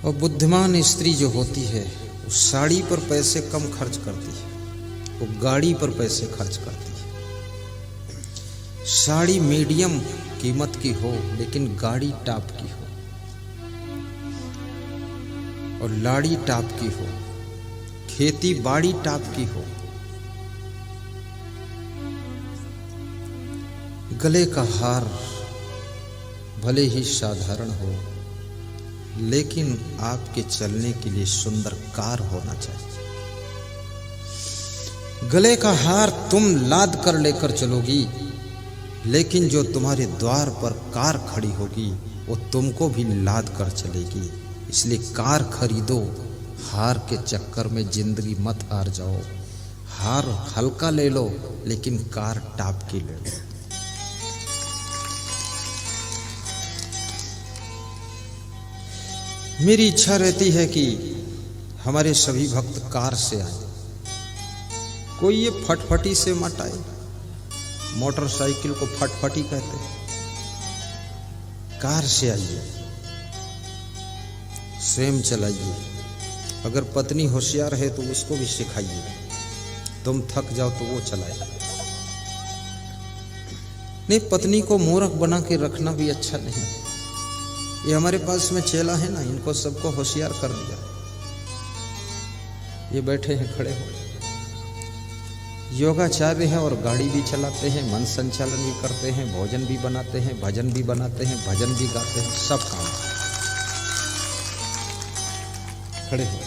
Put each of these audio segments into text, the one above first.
और बुद्धिमान स्त्री जो होती है वो साड़ी पर पैसे कम खर्च करती है, वो गाड़ी पर पैसे खर्च करती है। साड़ी मीडियम कीमत की हो लेकिन गाड़ी टॉप की हो, और लाड़ी टॉप की हो, खेती बाड़ी टॉप की हो, गले का हार भले ही साधारण हो लेकिन आपके चलने के लिए सुंदर कार होना चाहिए। गले का हार तुम लाद कर लेकर चलोगी लेकिन जो तुम्हारे द्वार पर कार खड़ी होगी वो तुमको भी लाद कर चलेगी। इसलिए कार खरीदो, हार के चक्कर में जिंदगी मत हार जाओ। हार हल्का ले लो लेकिन कार टॉप की ले लो। मेरी इच्छा रहती है कि हमारे सभी भक्त कार से आए। कोई ये फटफटी से मत आए, मोटरसाइकिल को फटफटी कहते हैं। कार से आइए, स्वयं चलाइए। अगर पत्नी होशियार है तो उसको भी सिखाइए। तुम थक जाओ तो वो चलाए। नहीं, पत्नी को मूर्ख बना के रखना भी अच्छा नहीं। ये हमारे पास में चेला है ना, इनको सबको होशियार कर दिया। ये बैठे हैं खड़े हो, योगाचार्य हैं और गाड़ी भी चलाते हैं, मन संचालन भी करते हैं, भोजन भी बनाते हैं, भजन भी बनाते हैं, भजन भी गाते हैं, सब काम खड़े हो।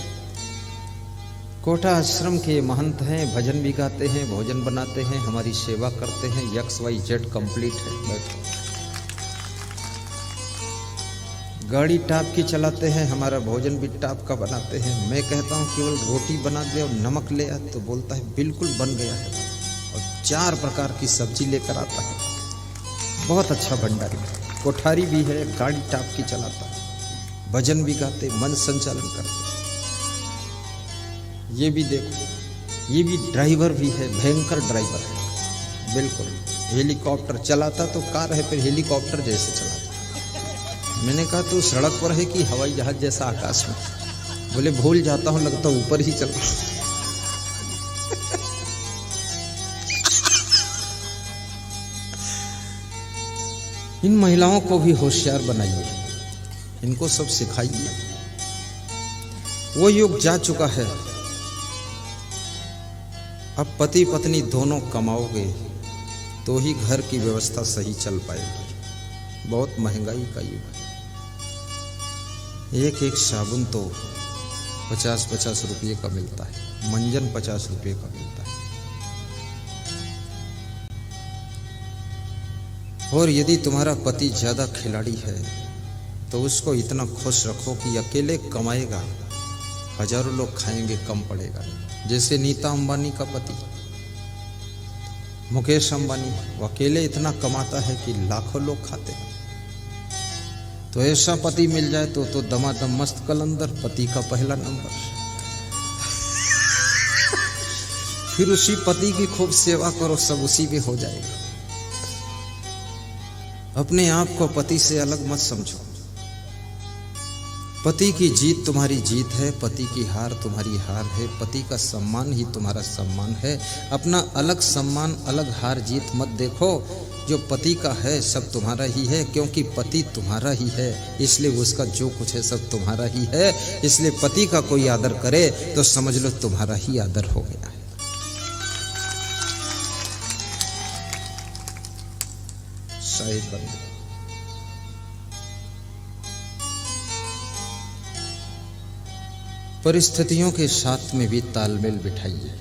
कोटा आश्रम के महंत हैं, भजन भी गाते हैं, भोजन बनाते हैं, हमारी सेवा करते हैं। XYZ कंप्लीट है। बैठो। गाड़ी टाप की चलाते हैं, हमारा भोजन भी टाप का बनाते हैं। मैं कहता हूँ केवल रोटी बना दे और नमक ले आ, तो बोलता है बिल्कुल बन गया है। और 4 प्रकार की सब्जी लेकर आता है। बहुत अच्छा भंडारी। कोठारी भी है, गाड़ी टाप की चलाता है, भजन भी गाते, मन संचालन करते। ये भी देखो, ये भी ड्राइवर भी है, भयंकर ड्राइवर है बिल्कुल। हेलीकॉप्टर चलाता तो कार है, फिर हेलीकॉप्टर जैसे चलाता। मैंने कहा तो सड़क पर है कि हवाई जहाज जैसा आकाश में? बोले भूल जाता हूं, लगता ऊपर ही चल रहा। इन महिलाओं को भी होशियार बनाइए, इनको सब सिखाइए। वो युग जा चुका है, अब पति पत्नी दोनों कमाओगे तो ही घर की व्यवस्था सही चल पाएगी। बहुत महंगाई का युग है। एक साबुन तो 50-50 रुपये का मिलता है, मंजन 50 रुपये का मिलता है। और यदि तुम्हारा पति ज्यादा खिलाड़ी है तो उसको इतना खुश रखो कि अकेले कमाएगा, हजारों लोग खाएंगे, कम पड़ेगा। जैसे नीता अंबानी का पति मुकेश अंबानी, वो अकेले इतना कमाता है कि लाखों लोग खाते हैं। तो ऐसा पति मिल जाए तो दमादम मस्त कलंदर, पति का पहला नंबर। फिर उसी पति की खूब सेवा करो, सब उसी में हो जाएगा। अपने आप को पति से अलग मत समझो। पति की जीत तुम्हारी जीत है, पति की हार तुम्हारी हार है, पति का सम्मान ही तुम्हारा सम्मान है। अपना अलग सम्मान, अलग हार जीत मत देखो। जो पति का है सब तुम्हारा ही है, क्योंकि पति तुम्हारा ही है, इसलिए उसका जो कुछ है सब तुम्हारा ही है। इसलिए पति का कोई आदर करे तो समझ लो तुम्हारा ही आदर हो गया है। शायद बंद। परिस्थितियों के साथ में भी तालमेल बिठाइए।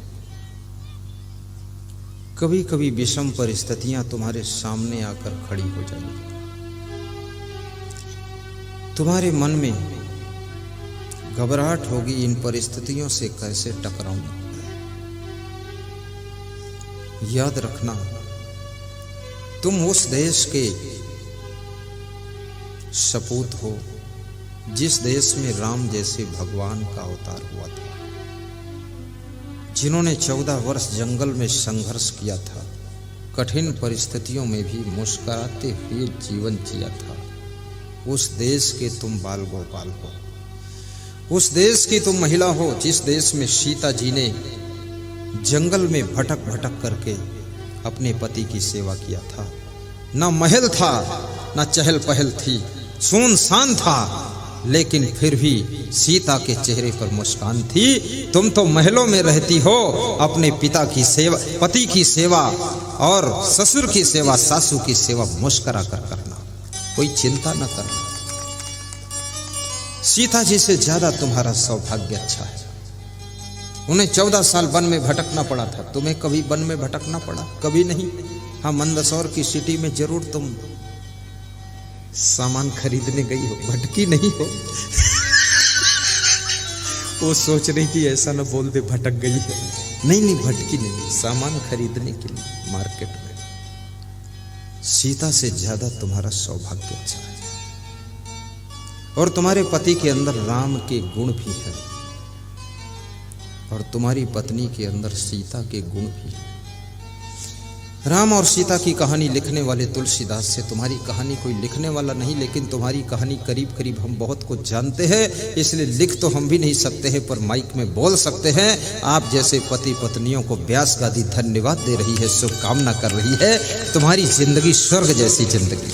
कभी कभी विषम परिस्थितियां तुम्हारे सामने आकर खड़ी हो जाएंगी। तुम्हारे मन में घबराहट होगी, इन परिस्थितियों से कैसे टकराऊं। याद रखना, तुम उस देश के सपूत हो जिस देश में राम जैसे भगवान का अवतार हुआ था, जिन्होंने 14 वर्ष जंगल में संघर्ष किया था, कठिन परिस्थितियों में भी मुस्कुराते हुए जीवन जिया था। उस देश के तुम बाल गोपाल हो। उस देश की तुम महिला हो जिस देश में सीता जी ने जंगल में भटक भटक करके अपने पति की सेवा किया था। ना महल था, ना चहल पहल थी, सुनसान था, लेकिन फिर भी सीता के चेहरे पर मुस्कान थी। तुम तो महलों में रहती हो, अपने पिता की सेवा, पति की सेवा और ससुर की सेवा, सासू की सेवा मुस्कुरा कर करना, कोई चिंता न करना। सीता जी से ज्यादा तुम्हारा सौभाग्य अच्छा है। उन्हें 14 साल वन में भटकना पड़ा था, तुम्हें कभी वन में भटकना पड़ा? कभी नहीं। हाँ, मंदसौर की सिटी में जरूर तुम सामान खरीदने गई हो, भटकी नहीं हो। वो सोच रही थी ऐसा ना बोल दे भटक गई है। नहीं, भटकी नहीं, सामान खरीदने के लिए मार्केट में। सीता से ज्यादा तुम्हारा सौभाग्य अच्छा है, और तुम्हारे पति के अंदर राम के गुण भी है, और तुम्हारी पत्नी के अंदर सीता के गुण भी है। राम और सीता की कहानी लिखने वाले तुलसीदास से तुम्हारी कहानी कोई लिखने वाला नहीं, लेकिन तुम्हारी कहानी करीब करीब हम बहुत कुछ जानते हैं, इसलिए लिख तो हम भी नहीं सकते हैं, पर माइक में बोल सकते हैं। आप जैसे पति पत्नियों को व्यास गादी धन्यवाद दे रही है, शुभकामना कर रही है। तुम्हारी जिंदगी स्वर्ग जैसी जिंदगी,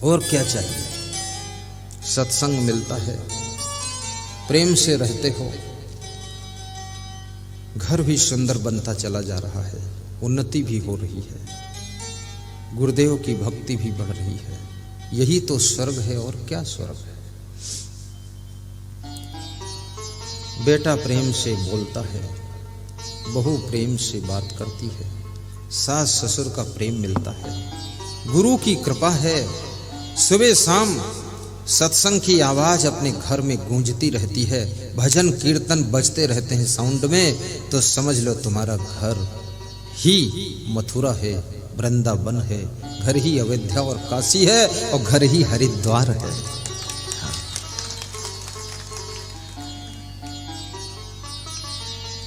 और क्या चाहिए? सत्संग मिलता है, प्रेम से रहते हो, घर भी सुंदर बनता चला जा रहा है, उन्नति भी हो रही है, गुरुदेव की भक्ति भी बढ़ रही है। यही तो स्वर्ग है, और क्या स्वर्ग है? बेटा प्रेम से बोलता है, बहू प्रेम से बात करती है, सास ससुर का प्रेम मिलता है, गुरु की कृपा है। सुबह शाम सत्संग की आवाज अपने घर में गूंजती रहती है, भजन कीर्तन बजते रहते हैं साउंड में, तो समझ लो तुम्हारा घर ही मथुरा है, वृंदावन है, घर ही अयोध्या और काशी है, और घर ही हरिद्वार है।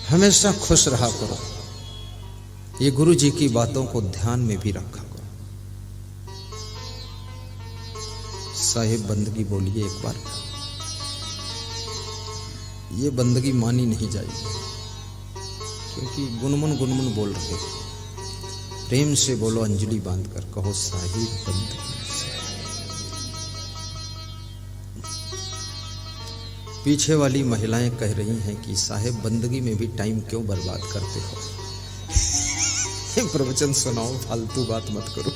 हमेशा खुश रहा करो, ये गुरु जी की बातों को ध्यान में भी रखा करो। साहिब बंदगी बोलिए एक बार, ये बंदगी मानी नहीं जाएगी, क्योंकि गुनमुन गुनमुन बोल रहे हैं। प्रेम से बोलो, अंजलि बांधकर कहो, साहिब बंदगी। पीछे वाली महिलाएं कह रही हैं कि साहिब बंदगी में भी टाइम क्यों बर्बाद करते हो? प्रवचन सुनाओ, फालतू बात मत करो।